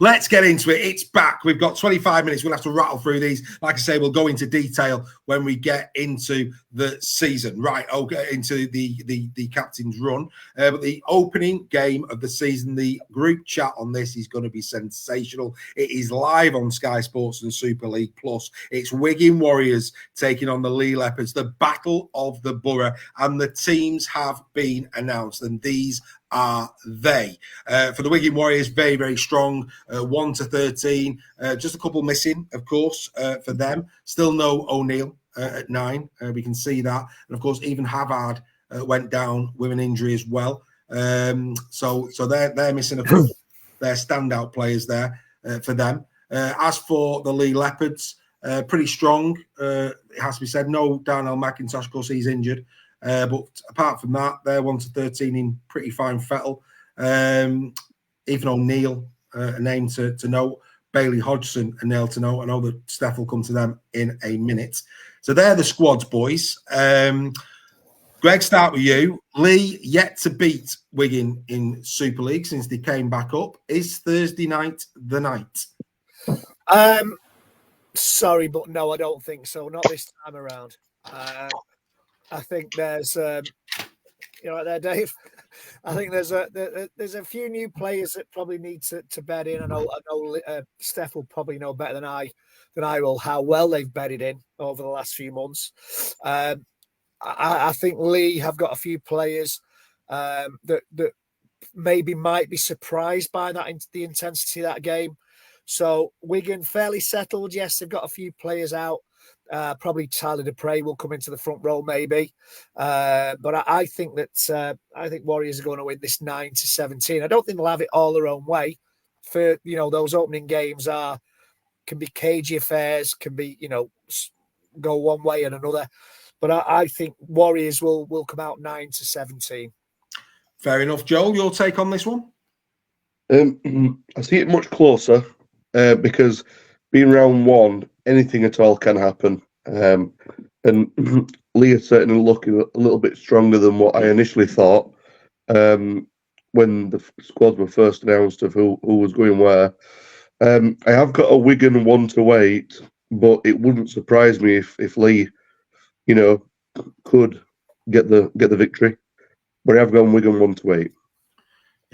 let's get into it. It's back. We've got 25 minutes. We'll have to rattle through these. Like I say, we'll go into detail when we get into the season. Right, okay, into the captain's run. But the opening game of the season, the group chat on this is going to be sensational. It is live on Sky Sports and Super League Plus. It's Wigan Warriors taking on the Leigh Leopards, the Battle of the Borough, and the teams have been announced, and these are they. For the Wigan Warriors, very, very strong, 1 to 13. Just a couple missing, of course, for them. Still no O'Neill at 9. We can see that. And, of course, even Havard went down with an injury as well. So they're missing a couple. They're standout players there for them. As for the Leigh Leopards, pretty strong. It has to be said. No Darnell McIntosh, of course, he's injured. But apart from that, they're 1 to 13 in pretty fine fettle. Even O'Neill, a name to note. Bailey Hodgson, a nail to note. I know that Steph will come to them in a minute. So they're the squads, boys. Greg, start with you. Leigh yet to beat Wigan in Super League since they came back up. Is Thursday night the night? Sorry, but no, I don't think so. Not this time around. I think there's, you know, right there, Dave. I think there's a few new players that probably need to bed in. I know Steph will probably know better than I will how well they've bedded in over the last few months. I think Leigh have got a few players that maybe might be surprised by the intensity of that game. So Wigan fairly settled. Yes, they've got a few players out. Probably Tyler Dupree will come into the front row, maybe. But I think that Warriors are going to win this 9 to 17. I don't think they'll have it all their own way. For those opening games can be cagey affairs, can be go one way and another. But I think Warriors will come out 9 to 17. Fair enough, Joel. Your take on this one? I see it much closer because being round one, anything at all can happen. And Leigh is certainly looking a little bit stronger than what I initially thought when the squads were first announced of who was going where. I have got a Wigan 1 to 8, but it wouldn't surprise me if Leigh, could get the victory. But I've gone Wigan 1 to 8.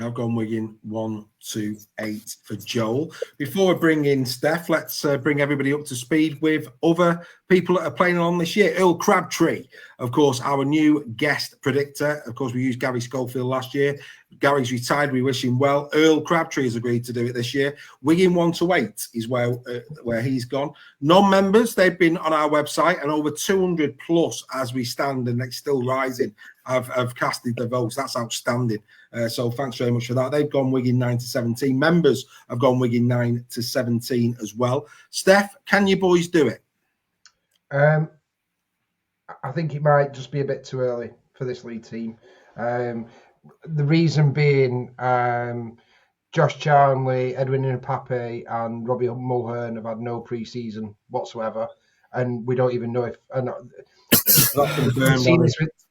I've gone Wigan 1 to 8 for Joel. Before we bring in Steph, let's bring everybody up to speed with other people that are playing on this year. Eorl Crabtree, of course, our new guest predictor. Of course, we used Gary Schofield last year. Gary's retired. We wish him well. Eorl Crabtree has agreed to do it this year. Wigan 1 to 8 is where he's gone. Non-members, they've been on our website, and over 200 plus as we stand, and it's still rising, have casted their votes. That's outstanding. So thanks very much for that. They've gone Wigan 9 to 17. Members have gone Wigan 9 to 17 as well. Steph, can you boys do it? I think it might just be a bit too early for this Leigh team. The reason being, Josh Charnley, Edwin Npape, and Robbie Mulhern have had no pre-season whatsoever, and we don't even know if.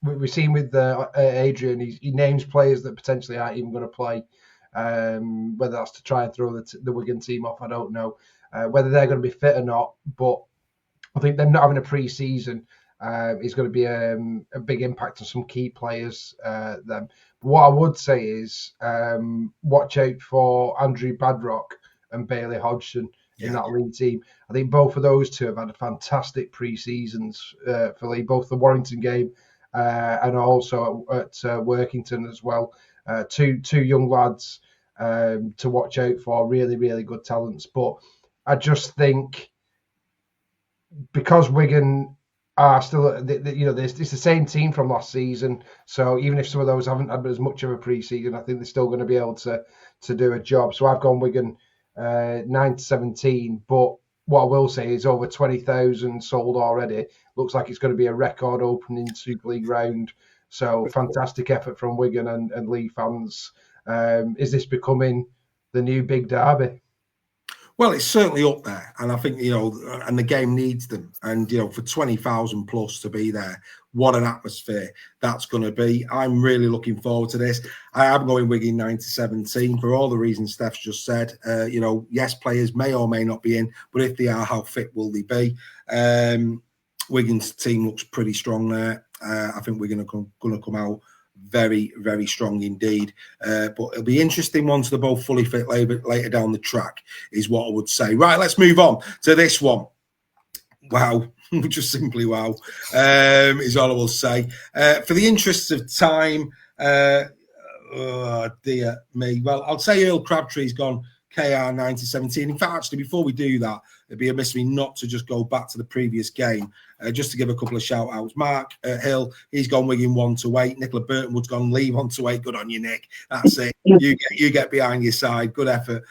We've seen with Adrian, he names players that potentially aren't even going to play. Whether that's to try and throw the Wigan team off, I don't know. Whether they're going to be fit or not, but I think them not having a pre-season is going to be a big impact on some key players. Them. But what I would say is watch out for Andrew Badrock and Bailey Hodgson in that Leigh team. I think both of those two have had fantastic pre-seasons for Leigh, both the Warrington game and also at Workington as well. Two young lads to watch out for, really, really good talents. But I just think because Wigan are still, it's the same team from last season. So even if some of those haven't had as much of a pre-season, I think they're still going to be able to do a job. So I've gone Wigan 9 to 17. But what I will say is over 20,000 sold already. Looks like it's going to be a record opening Super League round. So fantastic effort from Wigan and Leigh fans. Is this becoming the new big derby? Well, it's certainly up there, and I think and the game needs them. And for 20,000 plus to be there, what an atmosphere that's going to be. I'm really looking forward to this. I am going Wigan 9-17 for all the reasons Steph's just said. Yes, players may or may not be in, but if they are, how fit will they be? Wigan's team looks pretty strong there. I think we're going to come out very, very strong indeed. But it'll be interesting once they're both fully fit later down the track, is what I would say. Right, let's move on to this one. Wow, just simply wow, is all I will say. For the interests of time, oh dear me. Well, I'll say Eorl Crabtree's gone KR 9-17. In fact, actually, before we do that, it'd be amiss of me not to just go back to the previous game, just to give a couple of shout-outs. Mark Hill, he's gone Wigan 1-8. Nicola Burtonwood's gone Leigh 1-8. Good on you, Nick. That's it. You get behind your side. Good effort.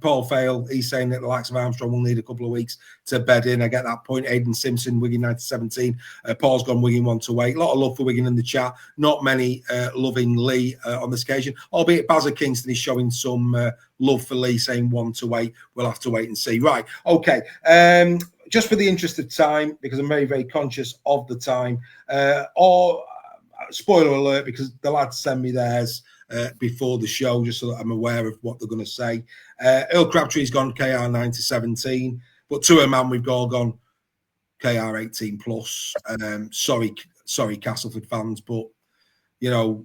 Paul Fail, he's saying that the likes of Armstrong will need a couple of weeks to bed in. I get that point. Aidan Simpson, Wigan 9-17. Paul's gone Wigan 1-8. A lot of love for Wigan in the chat. Not many loving Leigh on this occasion, albeit Bazza Kingston is showing some love for Leigh, saying 1-8. We'll have to wait and see. Right, okay. Just for the interest of time, because I'm very, very conscious of the time, or spoiler alert, because the lads send me theirs before the show, just so that I'm aware of what they're going to say. Eorl Crabtree's gone KR 9-17, but to a man, we've all gone KR 18 plus. Sorry, Castleford fans, but your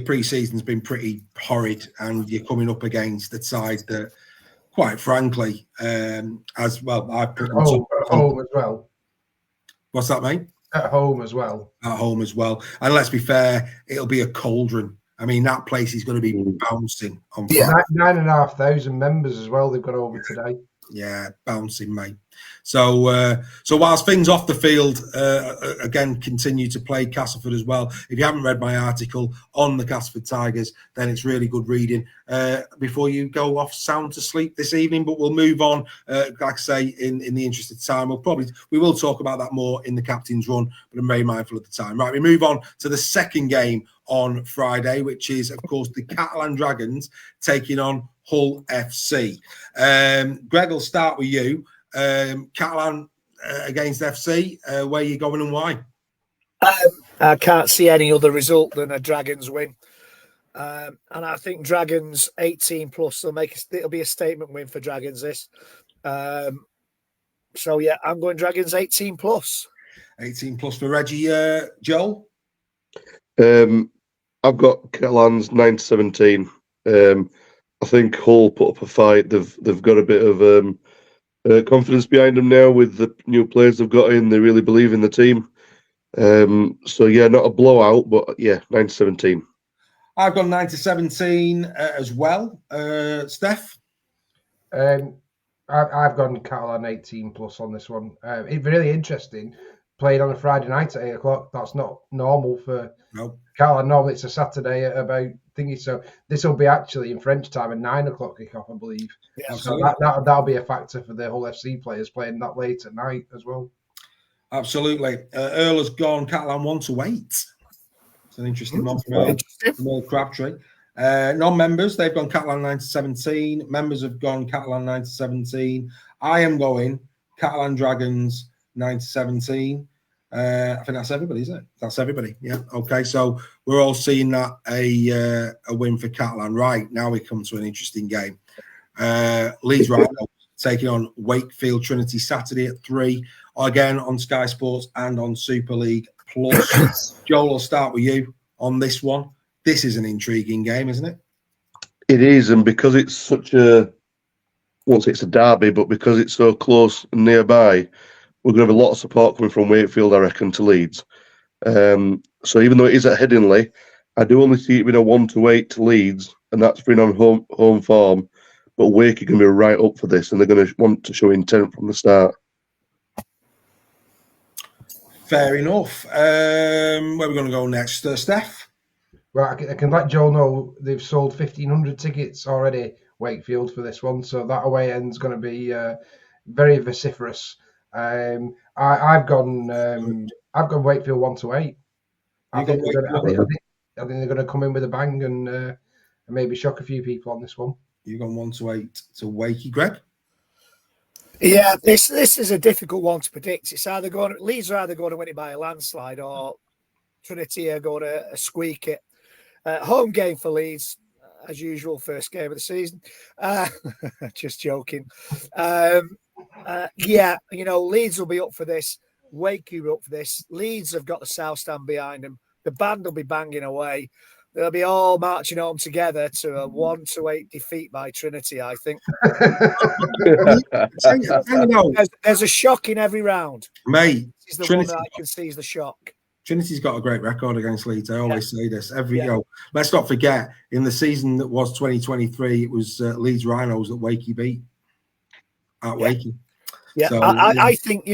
pre-season's been pretty horrid, and you're coming up against the side that, quite frankly, as well, I put at home as well. What's that, mate? At home as well. At home as well. And let's be fair, it'll be a cauldron. I mean, that place is going to be bouncing on fire. 9,500 members as well they've got over today. Yeah, bouncing, mate. So whilst things off the field, again, continue to play Castleford as well. If you haven't read my article on the Castleford Tigers, then it's really good reading before you go off sound to sleep this evening. But we'll move on, like I say, in the interest of time. We will talk about that more in the captain's run, but I'm very mindful of the time. Right, we move on to the second game on Friday, which is, of course, the Catalan Dragons taking on Hull FC. Greg, will start with you. Catalan against FC, where are you going and why? I can't see any other result than a Dragons win. And I think Dragons 18 plus it'll be a statement win for Dragons this. So yeah, I'm going Dragons 18 plus. 18 plus for Reggie. Joel? I've got Catalans 9-17. I think Hull put up a fight. They've got a bit of confidence behind them now with the new players they've got in. They really believe in the team. So yeah, not a blowout, but yeah, 9-17. I've gone 9-17 as well. Steph? I've gone Catalan 18 plus on this one. It's really interesting. Played on a Friday night at 8 o'clock. That's not normal for Catalan. Normally it's a Saturday at about thingy. So this will be actually in French time at 9 o'clock kickoff, I believe. Yeah, so that'll be a factor for the Hull FC players playing that late at night as well. Absolutely. Eorl has gone Catalan 1-8. It's an interesting one from Eorl Crabtree. Non-members, they've gone Catalan 9-17. Members have gone Catalan 9-17. I am going Catalan Dragons 9-17. I think that's everybody, isn't it? That's everybody. Yeah. Okay. So we're all seeing that a win for Catalan. Right, now we come to an interesting game. Leeds Rhinos taking on Wakefield Trinity Saturday at 3, again on Sky Sports and on Super League Plus. Joel, I'll start with you on this one. This is an intriguing game, isn't it? It is, and because it's such a, once it's a derby, but because it's so close and nearby, we're going to have a lot of support coming from Wakefield, I reckon, to Leeds. So even though it is at Headingley, I do only see it being a 1-8 to Leeds, and that's been on home form. But Wake are going to be right up for this, and they're going to want to show intent from the start. Fair enough. Where are we going to go next, Steph? Well, I can let Joel know they've sold 1,500 tickets already, Wakefield, for this one. So that away end's going to be very vociferous. I've gone Wakefield 1-8. I think they're going to come in with a bang and maybe shock a few people on this one. You've gone 1-8 to Wakey. Greg? Yeah, this is a difficult one to predict. Leeds are either going to win it by a landslide, or Trinity are going to squeak it. Home game for Leeds, as usual, first game of the season. Just joking. Leeds will be up for this. Wakey will be up for this. Leeds have got the South Stand behind them. The band will be banging away. They'll be all marching home together to a 1-8 defeat by Trinity, I think. There's a shock in every round. Mate, This is the one that I can see is the shock. Trinity's got a great record against Leeds. I always say this. Let's not forget, in the season that was 2023, it was Leeds Rhinos that Wakey beat at Wakey. Yeah, so, I think,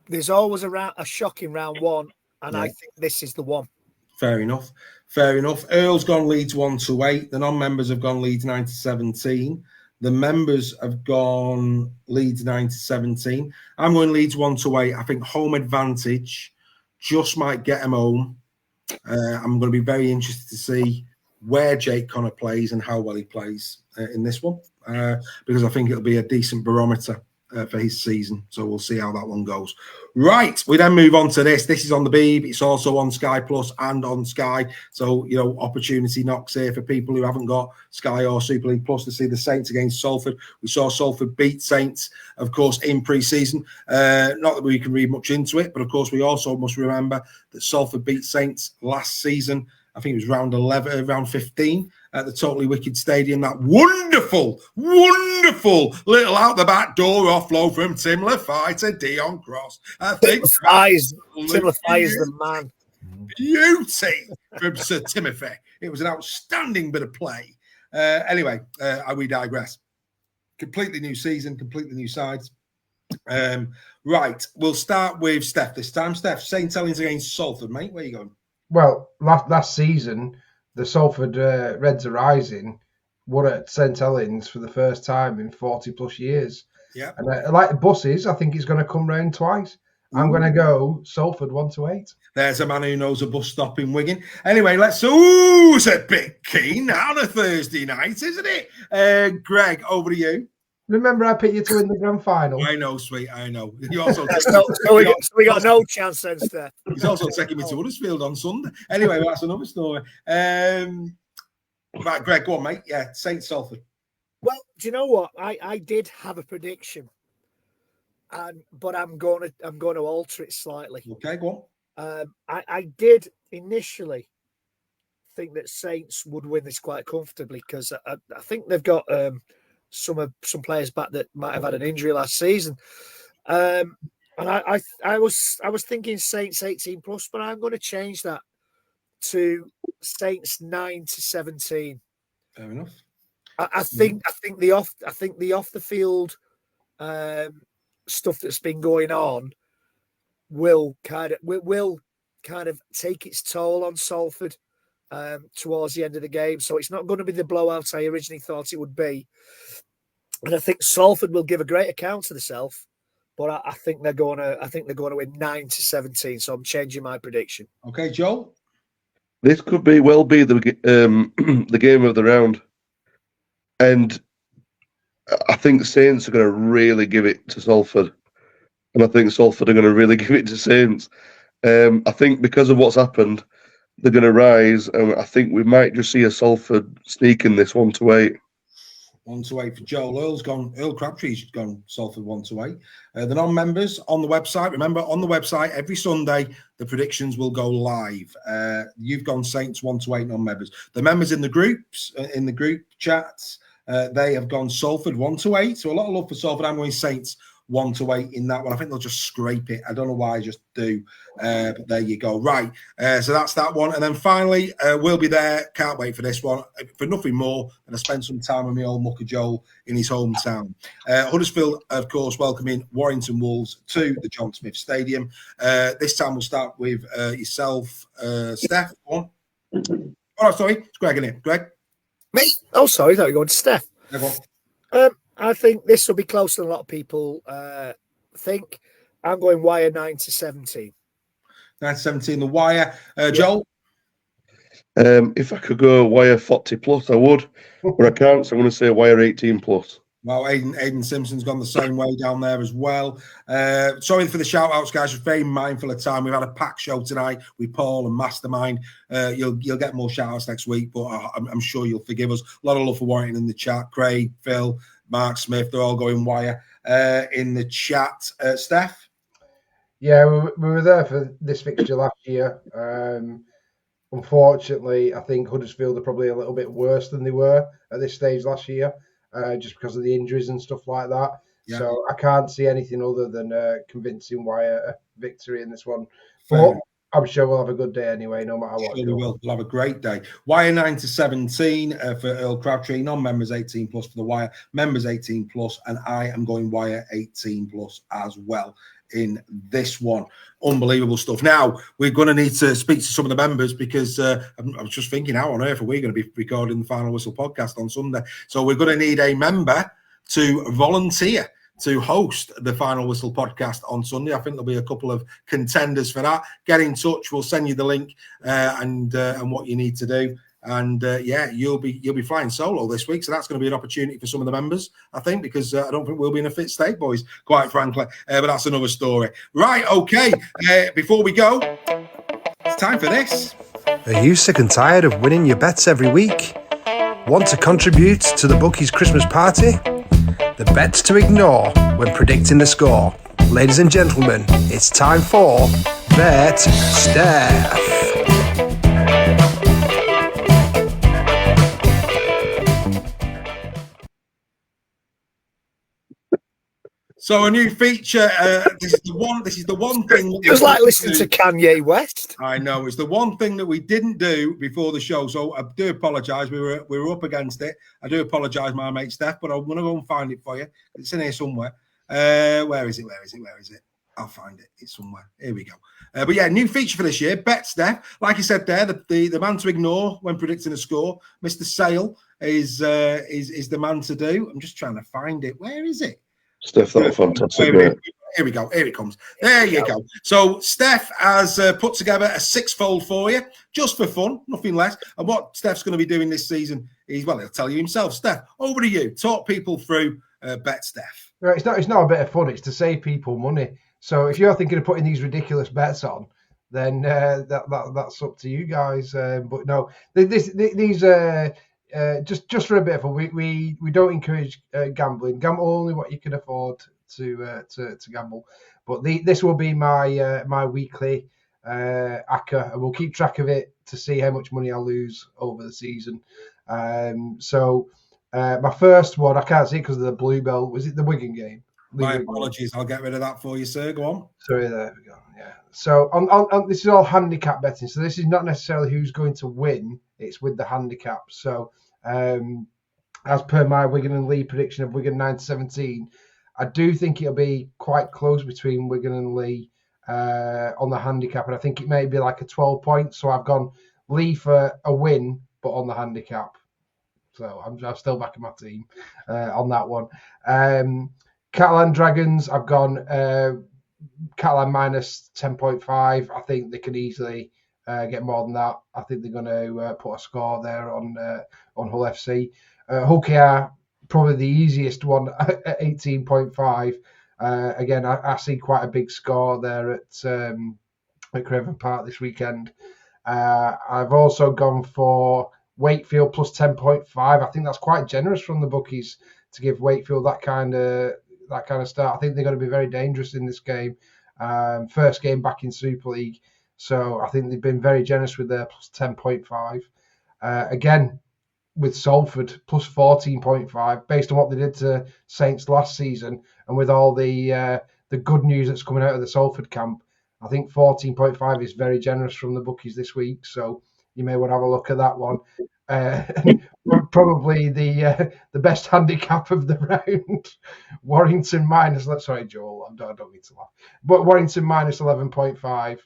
there's always a shock in round one, and I think this is the one. Fair enough. Earl's gone Leeds 1-8. The non-members have gone Leeds 9-17. The members have gone Leeds 9-17. I'm going Leeds 1-8. I think home advantage just might get them home. I'm going to be very interested to see where Jake Connor plays and how well he plays in this one, because I think it'll be a decent barometer for his season. So we'll see how that one goes. Right, we then move on to this. This is on the Beeb. It's also on Sky Plus and on Sky. So, opportunity knocks here for people who haven't got Sky or Super League Plus to see the Saints against Salford. We saw Salford beat Saints, of course, in pre-season. Not that we can read much into it, but of course we also must remember that Salford beat Saints last season. I think it was round 15 at the Totally Wicked Stadium. That wonderful little out the back door offload from Tim Lafay to Dion Cross. I think Tim Lafay is the man. Beauty from Sir Timothy. It was an outstanding bit of play. Anyway, we digress. Completely new season, completely new sides. Right, we'll start with Steph this time. Steph, St. Helens against Salford, mate. Where are you going? Well, last season, the Salford Reds are Rising won at St. Helens for the first time in 40 plus years. Yeah. And like the buses, I think it's going to come round twice. I'm going to go Salford 1-8. There's a man who knows a bus stop in Wigan. Anyway, it's a bit keen on a Thursday night, isn't it? Greg, over to you. Remember, I picked you to win the grand final. I know, sweet. I know. You also we got no chance then, Steph. He's also taking me to Huddersfield on Sunday. Anyway, that's another story. Right, Greg, go on, mate. Yeah, St. Salford. Well, do you know what? I did have a prediction, but I'm going to alter it slightly. Okay, go on. I did initially think that Saints would win this quite comfortably because I think they've got some players back that might have had an injury last season, and I was thinking Saints 18 plus, but I'm going to change that to Saints 9-17. Fair enough. I think the off the field stuff that's been going on will kind of take its toll on Salford towards the end of the game. So it's not going to be the blowout I originally thought it would be. And I think Salford will give a great account of themselves, but I think they're going to win 9-17. So I'm changing my prediction. Okay, Joel. This could be the game of the round, and I think Saints are going to really give it to Salford, and I think Salford are going to really give it to Saints. I think because of what's happened, they're going to rise, and I think we might just see a Salford sneaking this 1-8. 1-8 for Joel. Eorl Crabtree's gone Salford 1-8. The non-members on the website. Remember, on the website every Sunday the predictions will go live. You've gone Saints 1-8 non-members. The members in the groups, in the group chats, they have gone Salford 1-8. So a lot of love for Salford. I'm going Saints 1-8 in that one. I think they'll just scrape it. I don't know why, just do. But there you go. Right. So that's that one. And then finally, we'll be there. Can't wait for this one. For nothing more than I spend some time with my old mucker Joel in his hometown. Huddersfield, of course, welcoming Warrington Wolves to the John Smith Stadium. This time we'll start with yourself, Steph. Go on. Oh, sorry. It's Greg in it. Greg? Me? Oh, sorry. I thought you were going to Steph. I think this will be closer than a lot of people think. I'm going Wire 9-17. 9-17, the Wire. Joel? If I could go wire 40 plus, I would, but I can't. So I'm going to say wire 18 plus. Well, Aiden Simpson's gone the same way down there as well. Sorry for the shout-outs, guys. Just very mindful of time. We've had a packed show tonight with Paul and Mastermind. You'll get more shout-outs next week, but I'm sure you'll forgive us. A lot of love for Warrington in the chat. Craig, Phil, Mark Smith, they're all going wire in the chat. Steph? Yeah, we were there for this fixture last year. Unfortunately, I think Huddersfield are probably a little bit worse than they were at this stage last year, just because of the injuries and stuff like that. Yeah. So I can't see anything other than convincing wire victory in this one. But I'm sure we'll have a good day anyway, no matter what. Sure we will. We'll have a great day. Wire 9 to 17 for Eorl Crabtree. Non-members 18 plus for the wire. Members 18 plus, and I am going wire 18 plus as well in this one. Unbelievable stuff. Now, we're going to need to speak to some of the members because I was just thinking, how on earth are we going to be recording the Final Whistle podcast on Sunday? So we're going to need a member to volunteer to host the Final Whistle podcast on Sunday. I think there'll be a couple of contenders for that. Get in touch. We'll send you the link and what you need to do. And you'll be flying solo this week, so that's going to be an opportunity for some of the members, I think, because I don't think we'll be in a fit state, boys, quite frankly. But that's another story. Right, okay. Before we go, it's time for this. Are you sick and tired of winning your bets every week? Want to contribute to the bookies' Christmas party? The bets to ignore when predicting the score. Ladies and gentlemen, it's time for BetStef. So a new feature. This is the one thing. It was like listening to Kanye West. I know, it's the one thing that we didn't do before the show. So I do apologise. We were up against it. I do apologise, my mate Steph, but I'm going to go and find it for you. It's in here somewhere. Where is it? I'll find it. It's somewhere. Here we go. But yeah, new feature for this year. BetStef. Like you said there, the man to ignore when predicting a score. Mr. Sale is the man to do. I'm just trying to find it. Where is it? Steph, that was fantastic. Here we go. Here it comes. There you go. So Steph has put together a six-fold for you, just for fun, nothing less. And what Steph's going to be doing this season is, well, he'll tell you himself. Steph, over to you. Talk people through BetStef. Right, it's not a bit of fun. It's to save people money. So if you're thinking of putting these ridiculous bets on, then that's up to you guys. But no, these just for a bit of fun. We don't encourage gambling. Gamble only what you can afford to gamble. But this will be my weekly ACCA, and we'll keep track of it to see how much money I lose over the season. So my first one, I can't see it because of the blue bell. Was it the Wigan game? My apologies. I'll get rid of that for you, sir. Go on. Sorry, there we go. Yeah. So on this is all handicap betting. So this is not necessarily who's going to win. It's with the handicap. So as per my Wigan and Leigh prediction of Wigan 9 to 17, I do think it'll be quite close between Wigan and Leigh on the handicap. And I think it may be like a 12 points. So I've gone Leigh for a win, but on the handicap. So I'm still backing my team on that one. Catalan Dragons, I've gone Catalan minus 10.5. I think they can easily get more than that. I think they're going to put a score there on Hull FC. Hull KR, probably the easiest one at 18.5. Again, I see quite a big score there at Craven Park this weekend. I've also gone for Wakefield plus 10.5. I think that's quite generous from the bookies to give Wakefield that kind of start. I think they're going to be very dangerous in this game. First game back in Super League. So I think they've been very generous with their plus 10.5. Again, with Salford, plus 14.5, based on what they did to Saints last season, and with all the good news that's coming out of the Salford camp, I think 14.5 is very generous from the bookies this week. So you may want to have a look at that one. Probably the best handicap of the round. Warrington minus. Sorry, Joel, I don't need to laugh. But Warrington minus 11.5.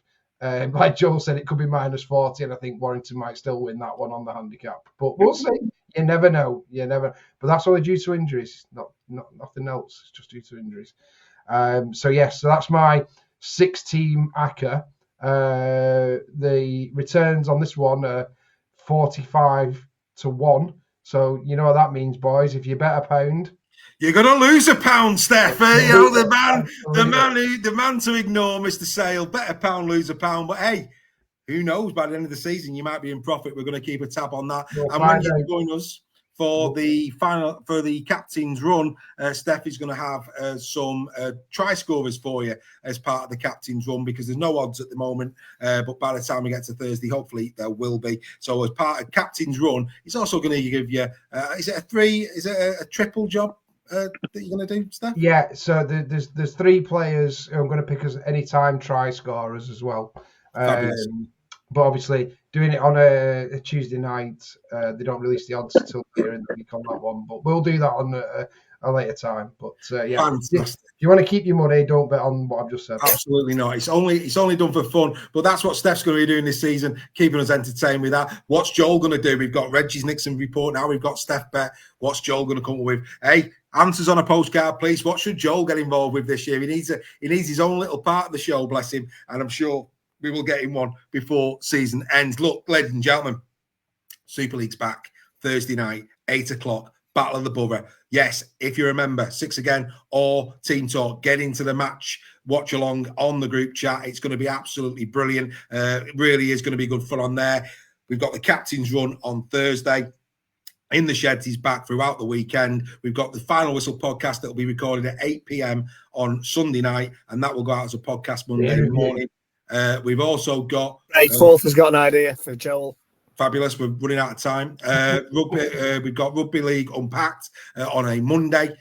Like Joel said, it could be minus 40, and I think Warrington might still win that one on the handicap. But we'll see. You never know. But that's only due to injuries, not nothing else. It's just due to injuries. So that's my 6-team ACCA. The returns on this one are 45-1. So you know what that means, boys. If you bet £1, you're going to lose £1, Steph. You know, the man to ignore, Mr. Sale. Bet £1, lose £1. But hey, who knows? By the end of the season, you might be in profit. We're going to keep a tab on that. And when you join us for the captain's run, Steph is going to have some try scorers for you as part of the captain's run, because there's no odds at the moment. But by the time we get to Thursday, hopefully there will be. So as part of captain's run, he's also going to give you, is it a triple job that you're going to do, Steph? Yeah, so there's 3 players who I'm going to pick as anytime try scorers as well. But obviously, doing it on a Tuesday night, they don't release the odds until later in the week on that one. But we'll do that on a later time. But yeah, if you want to keep your money, don't bet on what I've just said. Absolutely not. It's only done for fun. But that's what Steph's going to be doing this season, keeping us entertained with that. What's Joel going to do? We've got Reggie's Nixon report now. We've got Steph bet. What's Joel going to come up with? Hey, answers on a postcard, please. What should Joel get involved with this year? He needs his own little part of the show, bless him. And I'm sure we will get him one before season ends. Look, ladies and gentlemen, Super League's back Thursday night, 8 o'clock, Battle of the Borough. Yes, if you remember, 6 again or Team Talk, get into the match, watch along on the group chat. It's going to be absolutely brilliant. It really is going to be good fun on there. We've got the captain's run on Thursday. In the Sheds, he's back throughout the weekend. We've got the Final Whistle podcast that will be recorded at 8 p.m. on Sunday night, and that will go out as a podcast Monday morning. We've also got Fourth has got an idea for Joel. Fabulous. We're running out of time. Rugby, we've got Rugby League Unpacked on a Monday.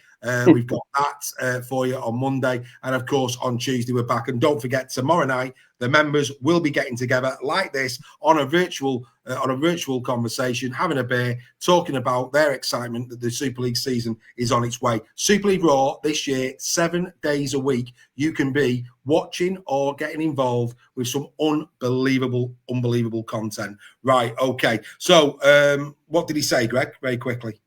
We've got that for you on Monday. And of course, on Tuesday, we're back. And don't forget, tomorrow night, the members will be getting together like this on a virtual conversation, having a beer, talking about their excitement that the Super League season is on its way. Super League Raw this year, 7 days a week. You can be watching or getting involved with some unbelievable content. Right, okay. So what did he say, Greg, very quickly?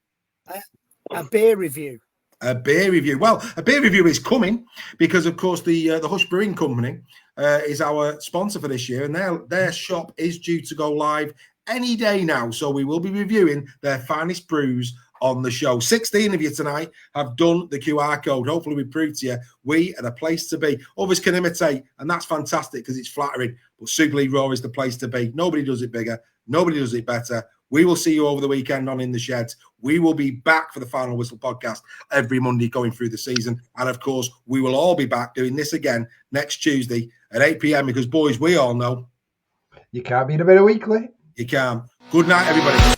A beer review. A beer review. Well, a beer review is coming because, of course, the Hush Brewing Company is our sponsor for this year, and their shop is due to go live any day now. So we will be reviewing their finest brews on the show. 16 of you tonight have done the QR code. Hopefully we prove to you we are the place to be. Others can imitate, and that's fantastic because it's flattering. But Super League Raw is the place to be. Nobody does it bigger. Nobody does it better. We will see you over the weekend on In the Sheds. We will be back for the Final Whistle podcast every Monday going through the season. And, of course, we will all be back doing this again next Tuesday at 8 p.m. because, boys, we all know you can't beat a bit of weekly. You can. Good night, everybody.